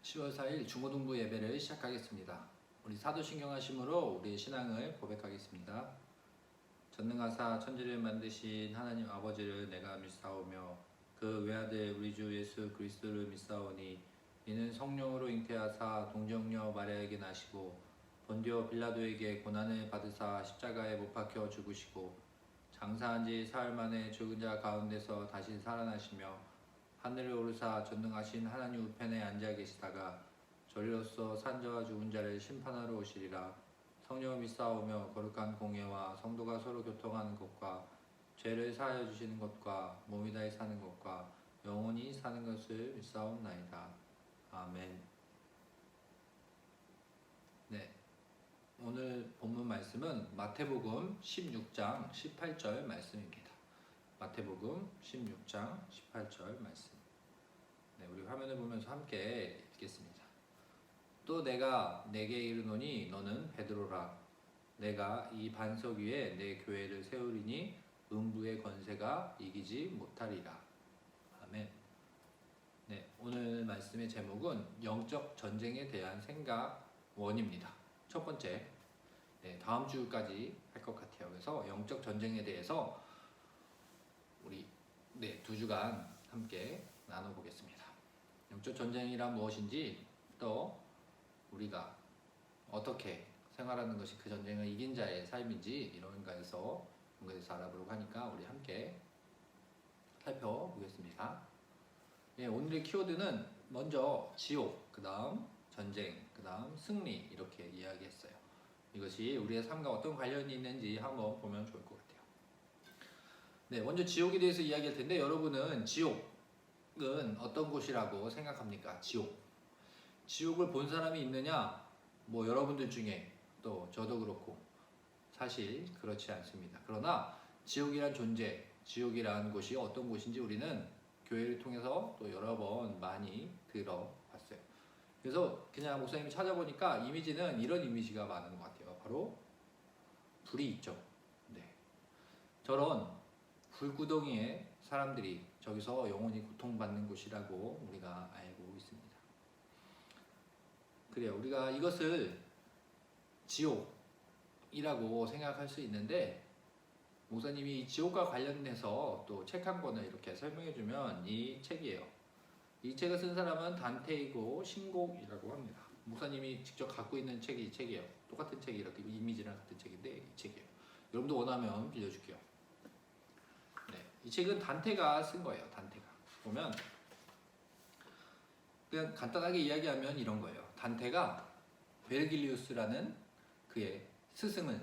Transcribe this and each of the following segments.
10월 4일 중고등부 예배를 시작하겠습니다. 우리 사도신경 하심으로 우리의 신앙을 고백하겠습니다. 전능하사 천지를 만드신 하나님 아버지를 내가 믿사오며 그 외아들 우리 주 예수 그리스도를 믿사오니 이는 성령으로 잉태하사 동정녀 마리아에게 나시고 본디오 빌라도에게 고난을 받으사 십자가에 못 박혀 죽으시고 장사한 지 사흘 만에 죽은 자 가운데서 다시 살아나시며 하늘에 오르사 전능하신 하나님 우편에 앉아 계시다가 저리로서 산자와 죽은 자를 심판하러 오시리라. 성령을 믿사오며 거룩한 공예와 성도가 서로 교통하는 것과 죄를 사하여 주시는 것과 몸이 다해 사는 것과 영원히 사는 것을 믿사옵나이다. 아멘. 네, 오늘 본문 말씀은 마태복음 16장 18절 말씀입니다. 마태복음 16장 18절 말씀. 네, 우리 화면을 보면서 함께 읽겠습니다. 또 내가 내게 이르노니 너는 베드로라. 내가 이 반석 위에 내 교회를 세우리니 음부의 권세가 이기지 못하리라. 아멘. 네, 오늘 말씀의 제목은 영적 전쟁에 대한 생각 원입니다. 첫 번째, 네, 다음 주까지 할 것 같아요. 그래서 영적 전쟁에 대해서 우리 두 주간 함께 나눠보겠습니다. 영적 전쟁이란 무엇인지, 또 우리가 어떻게 생활하는 것이 그 전쟁을 이긴 자의 삶인지, 이런 거에서 알아보려고 하니까 우리 함께 살펴보겠습니다. 예, 오늘의 키워드는 먼저 지옥, 그 다음 전쟁, 그 다음 승리, 이렇게 이야기했어요. 이것이 우리의 삶과 어떤 관련이 있는지 한번 보면 좋을 것 같아요. 네, 먼저 지옥에 대해서 이야기할 텐데, 여러분은 지옥은 어떤 곳이라고 생각합니까? 지옥을 본 사람이 있느냐? 뭐 여러분들 중에, 또 저도 그렇고 사실 그렇지 않습니다. 그러나 지옥이란 존재, 지옥이란 곳이 어떤 곳인지 우리는 교회를 통해서 또 여러 번 많이 들어봤어요. 그래서 그냥 목사님이 찾아보니까 이미지는 이런 이미지가 많은 것 같아요. 바로 불이 있죠. 네, 저런 불구덩이에 사람들이 저기서 영원히 고통받는 곳이라고 우리가 알고 있습니다. 그래요. 우리가 이것을 지옥이라고 생각할 수 있는데, 목사님이 지옥과 관련해서 또 책 한 권을 이렇게 설명해주면 이 책이에요. 이 책을 쓴 사람은 단테이고 신곡이라고 합니다. 목사님이 직접 갖고 있는 책이 이 책이에요. 똑같은 책이 이렇게 이미지랑 같은 책인데 이 책이에요. 여러분도 원하면 빌려줄게요. 네, 이 책은 단테가 쓴 거예요. 단테가. 보면 그냥 간단하게 이야기하면 이런 거예요. 단테가 베르길리우스라는 그의 스승을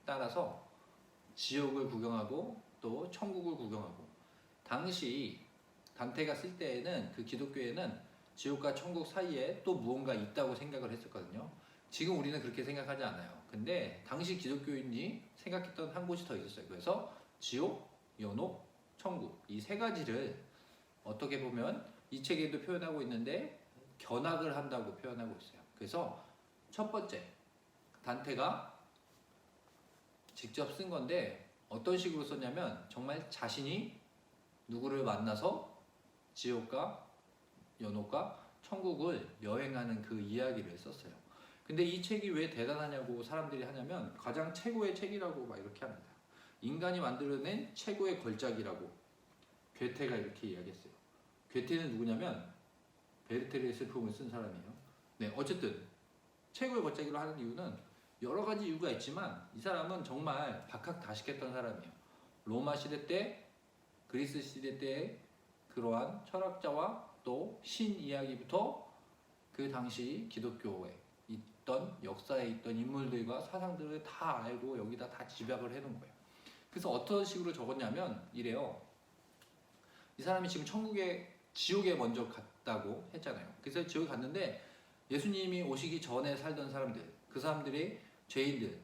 따라서 지옥을 구경하고 또 천국을 구경하고, 당시 단테가 쓸 때에는 그 기독교에는 지옥과 천국 사이에 또 무언가 있다고 생각을 했었거든요. 지금 우리는 그렇게 생각하지 않아요. 근데 당시 기독교인이 생각했던 한 곳이 더 있었어요. 그래서 지옥, 연옥, 천국, 이 세 가지를 어떻게 보면 이 책에도 표현하고 있는데 견학을 한다고 표현하고 있어요. 그래서 첫 번째, 단테가 직접 쓴 건데 어떤 식으로 썼냐면 정말 자신이 누구를 만나서 지옥과 연옥과 천국을 여행하는 그 이야기를 썼어요. 근데 이 책이 왜 대단하냐고 사람들이 하냐면 가장 최고의 책이라고 막 이렇게 합니다. 인간이 만들어낸 최고의 걸작이라고 괴테가 이렇게 이야기했어요. 괴테는 누구냐면 베르테르의 슬픔을 쓴 사람이에요. 네, 어쨌든 최고의 걸작이라고 하는 이유는 여러 가지 이유가 있지만 이 사람은 정말 박학다식했던 사람이에요. 로마 시대 때, 그리스 시대 때 그러한 철학자와 또 신 이야기부터 그 당시 기독교에 있던, 역사에 있던 인물들과 사상들을 다 알고 여기다 다 집약을 해놓은 거예요. 그래서 어떤 식으로 적었냐면 이래요. 이 사람이 지금 지옥에 먼저 갔다고 했잖아요. 그래서 지옥에 갔는데 예수님이 오시기 전에 살던 사람들, 그 사람들이 죄인들,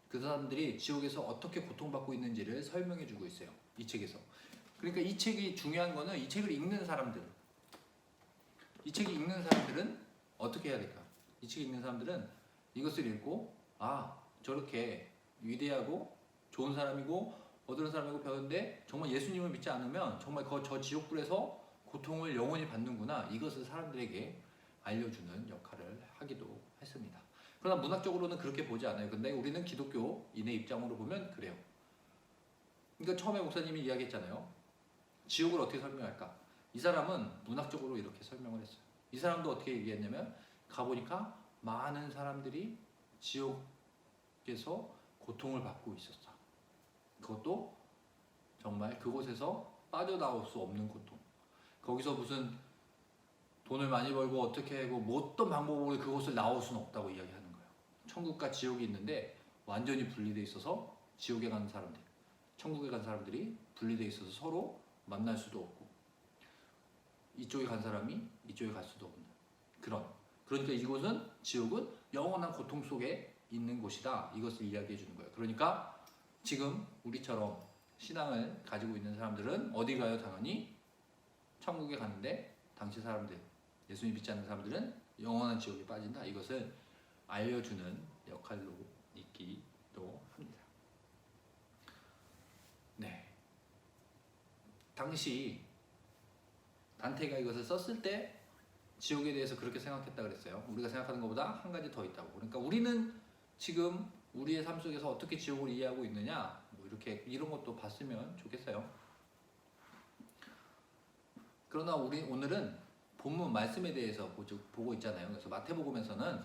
그 사람들이 지옥에서 어떻게 고통받고 있는지를 설명해주고 있어요. 이 책에서. 그러니까 이 책이 중요한 거는 이 책을 읽는 사람들, 이 책을 읽는 사람들은 어떻게 해야 될까? 이 책을 읽는 사람들은 이것을 읽고 저렇게 위대하고 좋은 사람이고 어두운 사람이고 배웠는데 정말 예수님을 믿지 않으면 정말 저 지옥불에서 고통을 영원히 받는구나, 이것을 사람들에게 알려주는 역할을 하기도 했습니다. 그러나 문학적으로는 그렇게 보지 않아요. 근데 우리는 기독교인의 입장으로 보면 그래요. 그러니까 처음에 목사님이 이야기했잖아요. 지옥을 어떻게 설명할까? 이 사람은 문학적으로 이렇게 설명을 했어요. 이 사람도 어떻게 얘기했냐면 가보니까 많은 사람들이 지옥에서 고통을 받고 있었다. 그것도 정말 그곳에서 빠져나올 수 없는 고통. 거기서 무슨 돈을 많이 벌고 어떻게 하고 뭐 어떤 방법으로 그곳을 나올 수는 없다고 이야기하는 거예요. 천국과 지옥이 있는데 완전히 분리되어 있어서 지옥에 가는 사람들, 천국에 간 사람들이 분리되어 있어서 서로 만날 수도 없고 이쪽에 간 사람이 이쪽에 갈 수도 없는 그러니까 이곳은 지옥은 영원한 고통 속에 있는 곳이다. 이것을 이야기해 주는 거예요. 그러니까 지금 우리처럼 신앙을 가지고 있는 사람들은 어디 가요? 당연히 천국에 가는데 당시 사람들, 예수님 믿지 않는 사람들은 영원한 지옥에 빠진다. 이것을 알려주는 역할로 있기도 합니다. 네. 당시 단테가 이것을 썼을 때 지옥에 대해서 그렇게 생각했다 그랬어요. 우리가 생각하는 것보다 한 가지 더 있다고. 그러니까 우리는 지금 우리의 삶 속에서 어떻게 지옥을 이해하고 있느냐, 뭐 이렇게 이런 것도 봤으면 좋겠어요. 그러나 우리 오늘은 본문 말씀에 대해서 보고 있잖아요. 그래서 마태복음에서는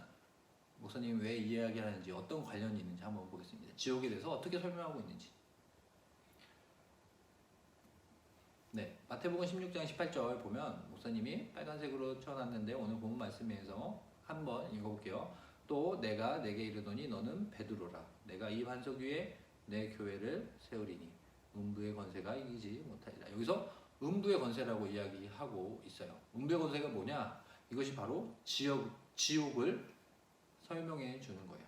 목사님이 왜 이야기하는지 어떤 관련이 있는지 한번 보겠습니다. 지옥에 대해서 어떻게 설명하고 있는지. 네, 마태복음 16장 18절 보면 목사님이 빨간색으로 쳐놨는데 오늘 본문 말씀에서 한번 읽어볼게요. 또 내가 내게 이르노니 너는 베드로라. 내가 이 반석 위에 내 교회를 세우리니 음부의 권세가 이기지 못하리라. 여기서 음부의 권세라고 이야기하고 있어요. 음부의 권세가 뭐냐? 이것이 바로 지옥을 설명해 주는 거예요.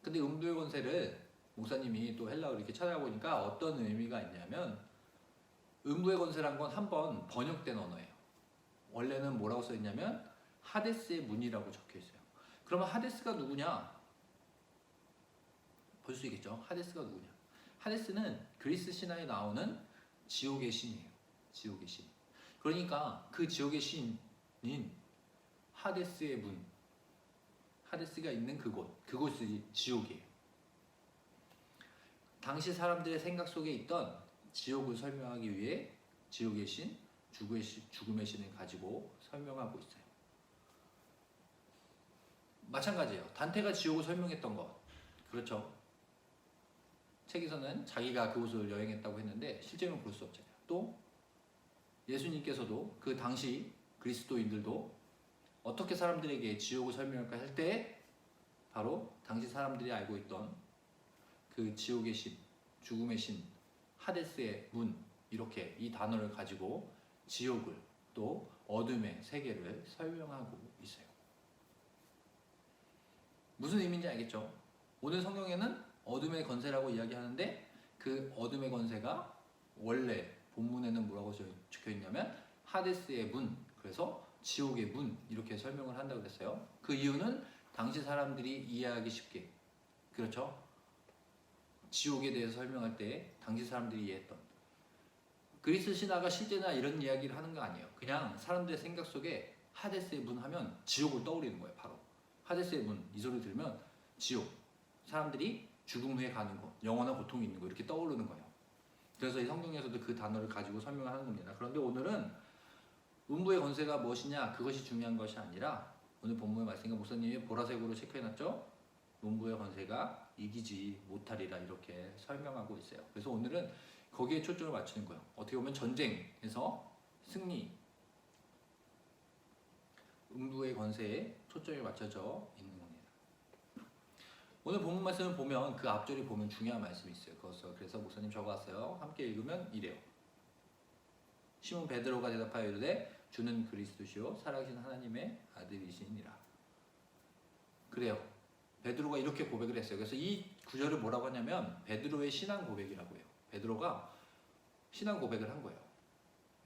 근데 음부의 권세를 목사님이 또 헬라어를 이렇게 찾아보니까 어떤 의미가 있냐면 음부의 권세란 건 한 번 번역된 언어예요. 원래는 뭐라고 써있냐면 하데스의 문이라고 적혀 있어요. 그러면 하데스가 누구냐? 볼 수 있겠죠? 하데스가 누구냐? 하데스는 그리스 신화에 나오는 지옥의 신이에요. 지옥의 신. 그러니까 그 지옥의 신인 하데스의 문, 하데스가 있는 그곳이 지옥이에요. 당시 사람들의 생각 속에 있던 지옥을 설명하기 위해 지옥의 신, 죽음의 신을 가지고 설명하고 있어요. 마찬가지예요. 단테가 지옥을 설명했던 것, 그렇죠? 책에서는 자기가 그곳을 여행했다고 했는데 실제로는 볼 수 없잖아요. 또 예수님께서도 그 당시 그리스도인들도 어떻게 사람들에게 지옥을 설명할까 할 때 바로 당시 사람들이 알고 있던 그 지옥의 신, 죽음의 신, 하데스의 문, 이렇게 이 단어를 가지고 지옥을 또 어둠의 세계를 설명하고 있어요. 무슨 의미인지 알겠죠? 오늘 성경에는 어둠의 권세라고 이야기하는데 그 어둠의 권세가 원래 본문에는 뭐라고 적혀 있냐면 하데스의 문, 그래서 지옥의 문, 이렇게 설명을 한다고 그랬어요. 그 이유는 당시 사람들이 이해하기 쉽게, 그렇죠? 지옥에 대해서 설명할 때 당시 사람들이 이해했던, 그리스 신화가 실제나 이런 이야기를 하는 거 아니에요. 그냥 사람들의 생각 속에 하데스의 문 하면 지옥을 떠올리는 거예요. 바로 하데스의 문, 이 소리 들으면 지옥, 사람들이 죽음 후에 가는 곳, 영원한 고통이 있는 거, 이렇게 떠오르는 거예요. 그래서 이 성경에서도 그 단어를 가지고 설명을 하는 겁니다. 그런데 오늘은 음부의 권세가 무엇이냐, 그것이 중요한 것이 아니라 오늘 본문의 말씀과 목사님이 보라색으로 체크해놨죠? 음부의 권세가 이기지 못하리라, 이렇게 설명하고 있어요. 그래서 오늘은 거기에 초점을 맞추는 거예요. 어떻게 보면 전쟁에서 승리, 음부의 권세에 초점이 맞춰져 있는 겁니다. 오늘 본문 말씀을 보면 그 앞절에 보면 중요한 말씀이 있어요. 그래서 목사님 적어왔어요. 함께 읽으면 이래요. 시몬 베드로가 대답하여 이르되 주는 그리스도시요 살아계신 하나님의 아들이시니라. 그래요. 베드로가 이렇게 고백을 했어요. 그래서 이 구절을 뭐라고 하냐면 베드로의 신앙 고백이라고 해요. 베드로가 신앙 고백을 한 거예요.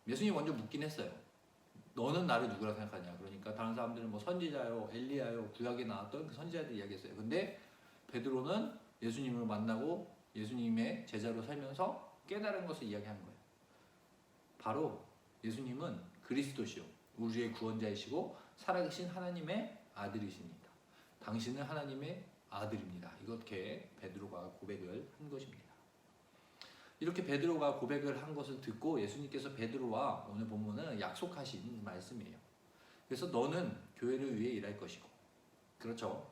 예수님이 먼저 묻긴 했어요. 너는 나를 누구라 생각하냐? 그러니까 다른 사람들은 뭐 선지자요, 엘리야요, 구약에 나왔던 그 선지자들 이야기했어요. 근데 베드로는 예수님을 만나고 예수님의 제자로 살면서 깨달은 것을 이야기하는 거예요. 바로 예수님은 그리스도시요 우리의 구원자이시고 살아계신 하나님의 아들이십니다. 당신은 하나님의 아들입니다. 이렇게 베드로가 고백을 한 것입니다. 이렇게 베드로가 고백을 한 것을 듣고 예수님께서 베드로와 오늘 본문은 약속하신 말씀이에요. 그래서 너는 교회를 위해 일할 것이고, 그렇죠?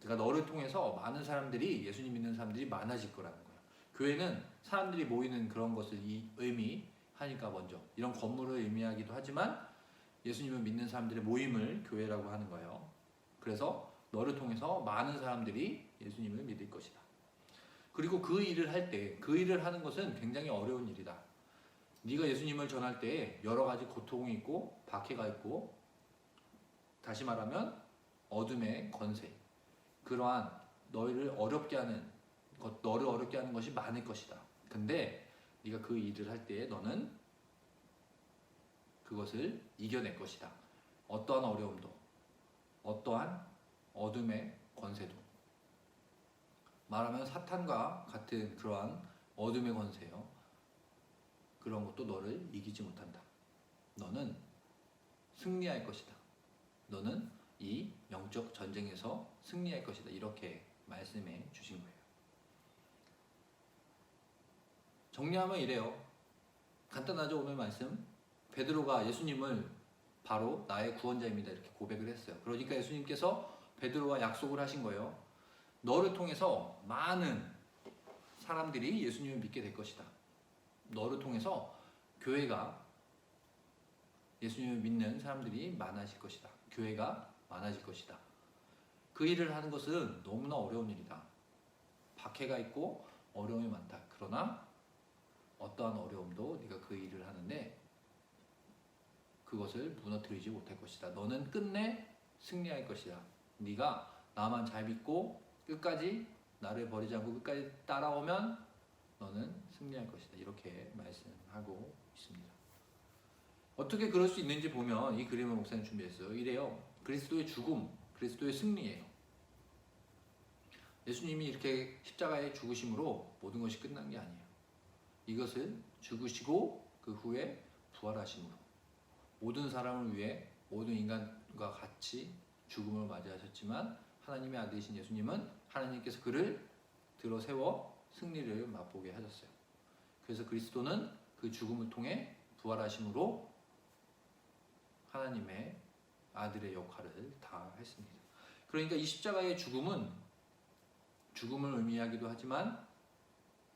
그러니까 너를 통해서 많은 사람들이, 예수님 믿는 사람들이 많아질 거라는 거예요. 교회는 사람들이 모이는 그런 것을 의미하니까 먼저 이런 건물을 의미하기도 하지만 예수님을 믿는 사람들의 모임을 교회라고 하는 거예요. 그래서 너를 통해서 많은 사람들이 예수님을 믿을 것이다. 그리고 그 일을 할 때, 그 일을 하는 것은 굉장히 어려운 일이다. 네가 예수님을 전할 때 여러 가지 고통이 있고 박해가 있고, 다시 말하면 어둠의 권세, 그러한 너를 어렵게 하는 것이 많을 것이다. 근데 네가 그 일을 할 때 너는 그것을 이겨낼 것이다. 어떠한 어려움도, 어떠한 어둠의 권세도, 말하면 사탄과 같은 그러한 어둠의 권세요. 그런 것도 너를 이기지 못한다. 너는 승리할 것이다. 너는 이 영적 전쟁에서 승리할 것이다. 이렇게 말씀해 주신 거예요. 정리하면 이래요. 간단하죠, 오늘 말씀. 베드로가 예수님을 바로 나의 구원자입니다. 이렇게 고백을 했어요. 그러니까 예수님께서 베드로와 약속을 하신 거예요. 너를 통해서 많은 사람들이 예수님을 믿게 될 것이다. 너를 통해서 교회가, 예수님을 믿는 사람들이 많아질 것이다. 교회가 많아질 것이다. 그 일을 하는 것은 너무나 어려운 일이다. 박해가 있고 어려움이 많다. 그러나 어떠한 어려움도 네가 그 일을 하는데 그것을 무너뜨리지 못할 것이다. 너는 끝내 승리할 것이다. 네가 나만 잘 믿고 끝까지 나를 버리지 않고 끝까지 따라오면 너는 승리할 것이다. 이렇게 말씀하고 있습니다. 어떻게 그럴 수 있는지 보면 이 그림을 목사님 준비했어요. 이래요. 그리스도의 죽음, 그리스도의 승리예요. 예수님이 이렇게 십자가에 죽으심으로 모든 것이 끝난 게 아니에요. 이것을 죽으시고 그 후에 부활하심으로 모든 사람을 위해 모든 인간과 같이 죽음을 맞이하셨지만 하나님의 아들이신 예수님은 하나님께서 그를 들어 세워 승리를 맛보게 하셨어요. 그래서 그리스도는 그 죽음을 통해 부활하심으로 하나님의 아들의 역할을 다 했습니다. 그러니까 이 십자가의 죽음은 죽음을 의미하기도 하지만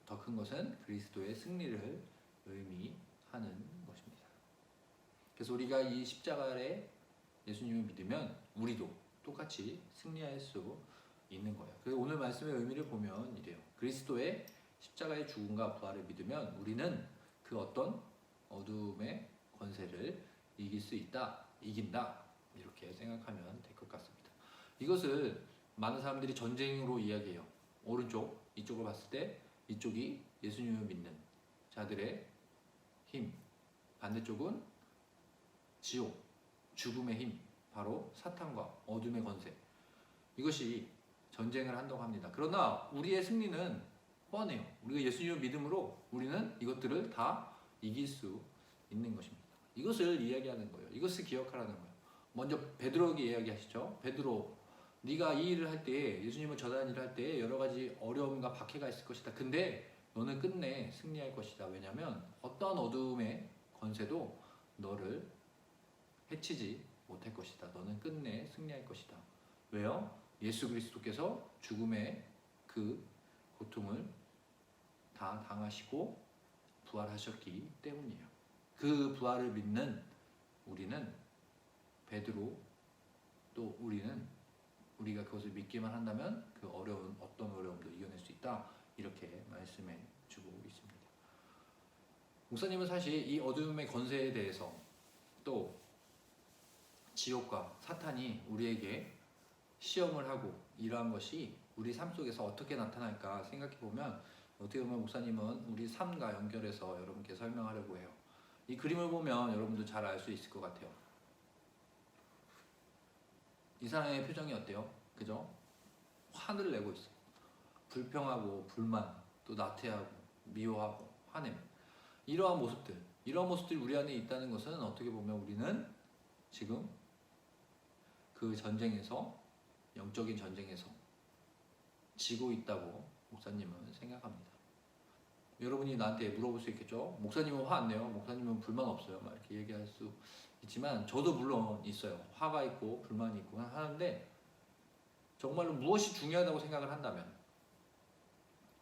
더 큰 것은 그리스도의 승리를 의미하는 것입니다. 그래서 우리가 이 십자가에 예수님을 믿으면 우리도 똑같이 승리할 수 있는 거예요. 그래서 오늘 말씀의 의미를 보면 이래요. 그리스도의 십자가의 죽음과 부활을 믿으면 우리는 그 어떤 어둠의 권세를 이길 수 있다, 이긴다, 이렇게 생각하면 될 것 같습니다. 이것을 많은 사람들이 전쟁으로 이야기해요. 오른쪽, 이쪽을 봤을 때 이쪽이 예수님을 믿는 자들의 힘, 반대쪽은 지옥, 죽음의 힘, 바로 사탄과 어둠의 권세, 이것이 전쟁을 한다고 합니다. 그러나 우리의 승리는 뻔해요. 우리가 예수님을 믿음으로 우리는 이것들을 다 이길 수 있는 것입니다. 이것을 이야기하는 거예요. 이것을 기억하라는 거예요. 먼저 베드로에게 이야기하시죠. 베드로, 네가 이 일을 할 때, 예수님을 전하는 일을 할 때 여러 가지 어려움과 박해가 있을 것이다. 근데 너는 끝내 승리할 것이다. 왜냐하면 어떠한 어둠의 권세도 너를 해치지 못할 것이다. 너는 끝내 승리할 것이다. 왜요? 예수 그리스도께서 죽음의 그 고통을 다 당하시고 부활하셨기 때문이에요. 그 부활을 믿는 우리는, 베드로, 또 우리가 그것을 믿기만 한다면 그 어떤 어려움도 이겨낼 수 있다. 이렇게 말씀해 주고 있습니다. 목사님은 사실 이 어둠의 권세에 대해서, 또 지옥과 사탄이 우리에게 시험을 하고 이러한 것이 우리 삶 속에서 어떻게 나타날까 생각해 보면, 어떻게 보면 목사님은 우리 삶과 연결해서 여러분께 설명하려고 해요. 이 그림을 보면 여러분도 잘 알 수 있을 것 같아요. 이 사람의 표정이 어때요? 그죠? 화를 내고 있어요. 불평하고 불만, 또 나태하고 미워하고 화냄, 이러한 모습들, 이런 모습들이 우리 안에 있다는 것은 어떻게 보면 우리는 지금 그 전쟁에서, 영적인 전쟁에서 지고 있다고 목사님은 생각합니다. 여러분이 나한테 물어볼 수 있겠죠. 목사님은 화 안 내요? 목사님은 불만 없어요? 막 이렇게 얘기할 수 있지만 저도 물론 있어요. 화가 있고 불만이 있고 하는데, 정말로 무엇이 중요하다고 생각을 한다면,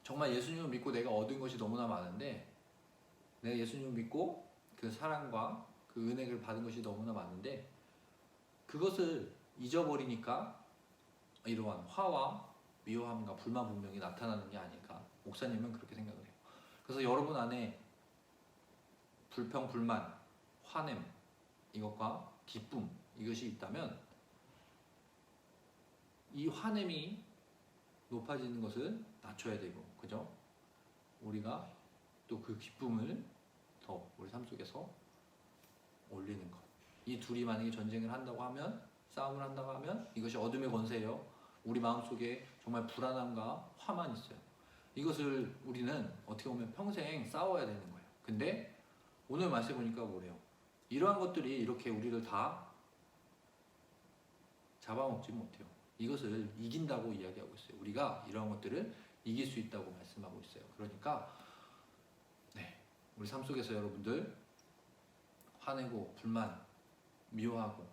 정말 예수님을 믿고 내가 얻은 것이 너무나 많은데, 내가 예수님을 믿고 그 사랑과 그 은혜를 받은 것이 너무나 많은데, 그것을 잊어버리니까 이러한 화와 미워함과 불만 분명히 나타나는 게 아닐까, 목사님은 그렇게 생각을 해요. 그래서 여러분 안에 불평, 불만, 화냄, 이것과 기쁨, 이것이 있다면 이 화냄이 높아지는 것을 낮춰야 되고, 그죠? 우리가 또 그 기쁨을 더 우리 삶 속에서 올리는 것. 이 둘이 만약에 전쟁을 한다고 하면, 싸움을 한다고 하면 이것이 어둠의 권세예요. 우리 마음속에 정말 불안함과 화만 있어요. 이것을 우리는 어떻게 보면 평생 싸워야 되는 거예요. 근데 오늘 말씀 보니까 뭐래요? 이러한 것들이 이렇게 우리를 다 잡아먹지 못해요. 이것을 이긴다고 이야기하고 있어요. 우리가 이러한 것들을 이길 수 있다고 말씀하고 있어요. 그러니까 우리 삶 속에서 여러분들 화내고 불만, 미워하고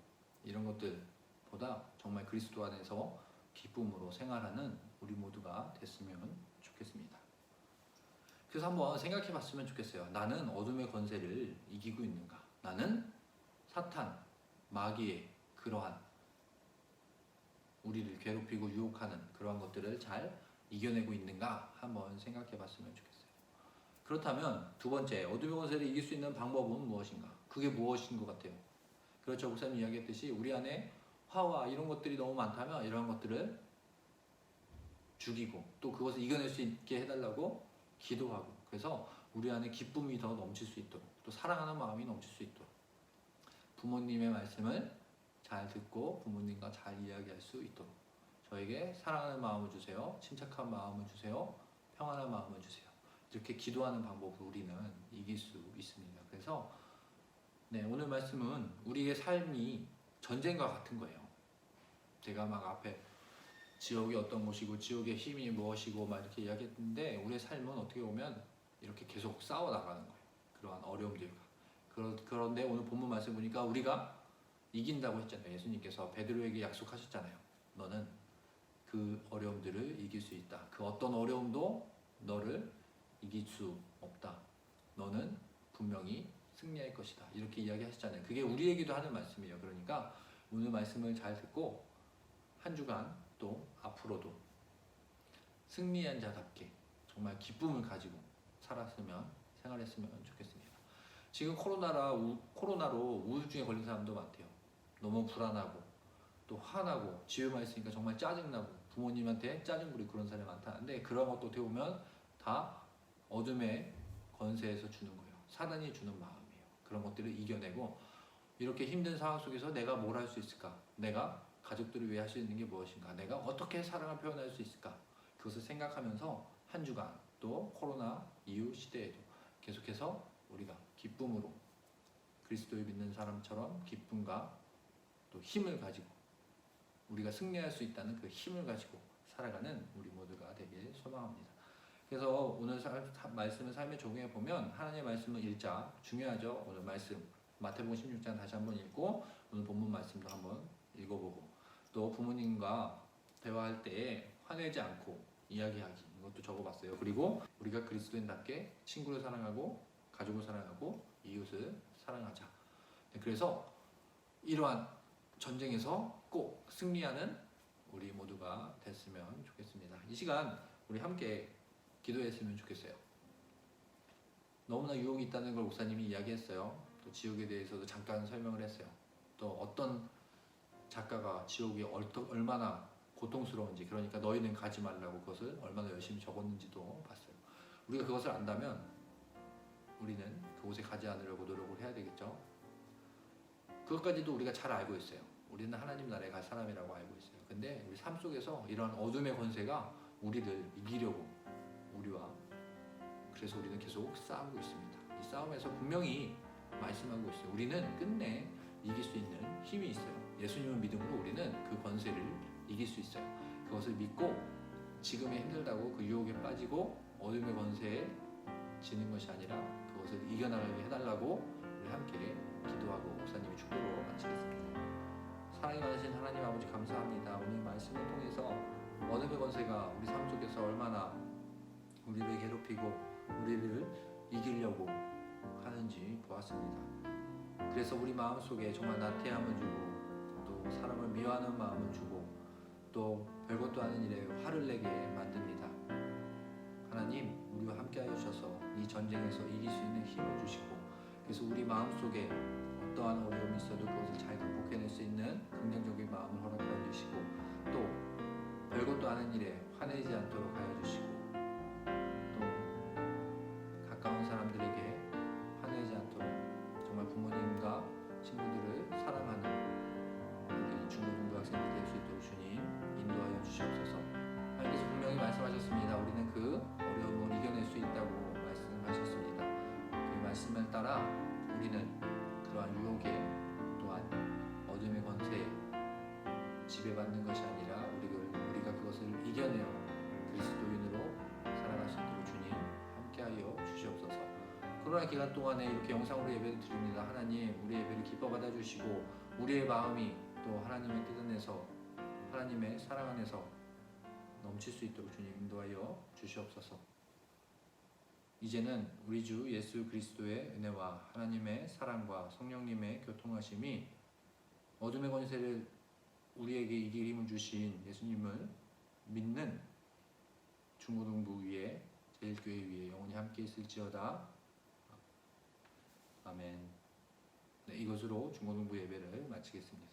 이런 것들보다 정말 그리스도 안에서 기쁨으로 생활하는 우리 모두가 됐으면 좋겠습니다. 그래서 한번 생각해 봤으면 좋겠어요. 나는 어둠의 권세를 이기고 있는가? 나는 사탄, 마귀의 그러한 우리를 괴롭히고 유혹하는 그러한 것들을 잘 이겨내고 있는가? 한번 생각해 봤으면 좋겠어요. 그렇다면 두 번째, 어둠의 권세를 이길 수 있는 방법은 무엇인가? 그게 무엇인 것 같아요? 그렇죠. 목사님 이야기했듯이 우리 안에 화와 이런 것들이 너무 많다면 이러한 것들을 죽이고 또 그것을 이겨낼 수 있게 해달라고 기도하고, 그래서 우리 안에 기쁨이 더 넘칠 수 있도록, 또 사랑하는 마음이 넘칠 수 있도록 부모님의 말씀을 잘 듣고 부모님과 잘 이야기할 수 있도록 저에게 사랑하는 마음을 주세요, 침착한 마음을 주세요, 평안한 마음을 주세요. 이렇게 기도하는 방법으로 우리는 이길 수 있습니다. 그래서 오늘 말씀은 우리의 삶이 전쟁과 같은 거예요. 제가 막 앞에 지옥이 어떤 곳이고 지옥의 힘이 무엇이고 막 이렇게 이야기했는데, 우리의 삶은 어떻게 보면 이렇게 계속 싸워 나가는 거예요. 그러한 어려움들과. 그런데 오늘 본문 말씀 보니까 우리가 이긴다고 했잖아요. 예수님께서 베드로에게 약속하셨잖아요. 너는 그 어려움들을 이길 수 있다. 그 어떤 어려움도 너를 이길 수 없다. 너는 분명히 승리할 것이다. 이렇게 이야기하셨잖아요. 그게 우리에게도 하는 말씀이에요. 그러니까 오늘 말씀을 잘 듣고 한 주간 또 앞으로도 승리한 자답게 정말 기쁨을 가지고 생활했으면 좋겠습니다. 지금 코로나로 우울증에 걸린 사람도 많대요. 너무 불안하고 또 화나고, 집에만 있으니까 정말 짜증나고 부모님한테 짜증 부리고 그런 사람이 많다는데, 그런 것도 어떻게 보면 다 어둠의 권세에서 주는 거예요. 사단이 주는 마음이에요. 그런 것들을 이겨내고 이렇게 힘든 상황 속에서 내가 뭘 할 수 있을까? 내가 가족들을 위해 할 수 있는 게 무엇인가? 내가 어떻게 사랑을 표현할 수 있을까? 그것을 생각하면서 한 주간 또 코로나 이후 시대에도 계속해서 우리가 기쁨으로 그리스도를 믿는 사람처럼 기쁨과 또 힘을 가지고 우리가 승리할 수 있다는 그 힘을 가지고 살아가는 우리 모두가 되길 소망합니다. 그래서 오늘 말씀을 삶에 적용해 보면 하나님의 말씀은 일자 중요하죠. 오늘 말씀 마태복음 16장 다시 한번 읽고 오늘 본문 말씀도 한번 읽어보고, 또 부모님과 대화할 때에 화내지 않고 이야기하기, 이것도 적어봤어요. 그리고 우리가 그리스도인답게 친구를 사랑하고 가족을 사랑하고 이웃을 사랑하자. 그래서 이러한 전쟁에서 꼭 승리하는 우리 모두가 됐으면 좋겠습니다. 이 시간 우리 함께 기도했으면 좋겠어요. 너무나 유혹이 있다는 걸 목사님이 이야기했어요. 또 지옥에 대해서도 잠깐 설명을 했어요. 또 어떤 작가가 지옥이 얼마나 고통스러운지, 그러니까 너희는 가지 말라고 그것을 얼마나 열심히 적었는지도 봤어요. 우리가 그것을 안다면 우리는 그곳에 가지 않으려고 노력을 해야 되겠죠. 그것까지도 우리가 잘 알고 있어요. 우리는 하나님 나라에 갈 사람이라고 알고 있어요. 근데 우리 삶 속에서 이런 어둠의 권세가 우리를 이기려고 그래서 우리는 계속 싸우고 있습니다. 이 싸움에서 분명히 말씀하고 있어요. 우리는 끝내 이길 수 있는 힘이 있어요. 예수님을 믿음으로 우리는 그 권세를 이길 수 있어요. 그것을 믿고 지금의 힘들다고 그 유혹에 빠지고 어둠의 권세에 지는 것이 아니라 그것을 이겨나가게 해달라고 우리 함께 기도하고 목사님의 축도로 마치겠습니다. 사랑이 많으신 하나님 아버지 감사합니다. 오늘 말씀을 통해서 어둠의 권세가 우리 삶 속에서 얼마나 우리를 괴롭히고 우리를 이기려고 하는지 보았습니다. 그래서 우리 마음속에 정말 나태함을 주고 또 사람을 미워하는 마음을 주고 또 별것도 아닌 일에 화를 내게 만듭니다. 하나님, 우리와 함께하여 주셔서 이 전쟁에서 이길 수 있는 힘을 주시고 그래서 우리 마음속에 어떠한 어려움이 있어도 그것을 잘 극복해낼 수 있는 긍정적인 마음을 허락하여 주시고 또 별것도 아닌 일에 화내지 않도록 하여 주시고 또 가까운 사람들에게 화내지 않도록 정말 부모님과 친구들을 사랑하는 우리 중고등부 학생들 될 수 있도록 주님 인도하여 주시옵소서. 하나님께서 분명히 말씀하셨습니다. 우리는 그 어려움을 이겨낼 수 있다고 말씀하셨습니다. 그 말씀을 따라 우리는 그러한 유혹에 또한 어둠의 권세에 지배받는 것이 아니라 우리가 그것을 이겨내어 그리스도인으로 살아갈 수 있도록 주님 함께하여 주시옵소서. 코로나 기간 동안에 이렇게 영상으로 예배를 드립니다. 하나님, 우리 예배를 기뻐 받아주시고 우리의 마음이 또 하나님의 뜻 안에서 하나님의 사랑 안에서 넘칠 수 있도록 주님 인도하여 주시옵소서. 이제는 우리 주 예수 그리스도의 은혜와 하나님의 사랑과 성령님의 교통하심이 어둠의 권세를 우리에게 이길 힘을 주신 예수님을 믿는 중고등부 위에 제일교회 위에 영원히 함께 있을지어다. 아멘. 네, 이것으로 중고등부 예배를 마치겠습니다.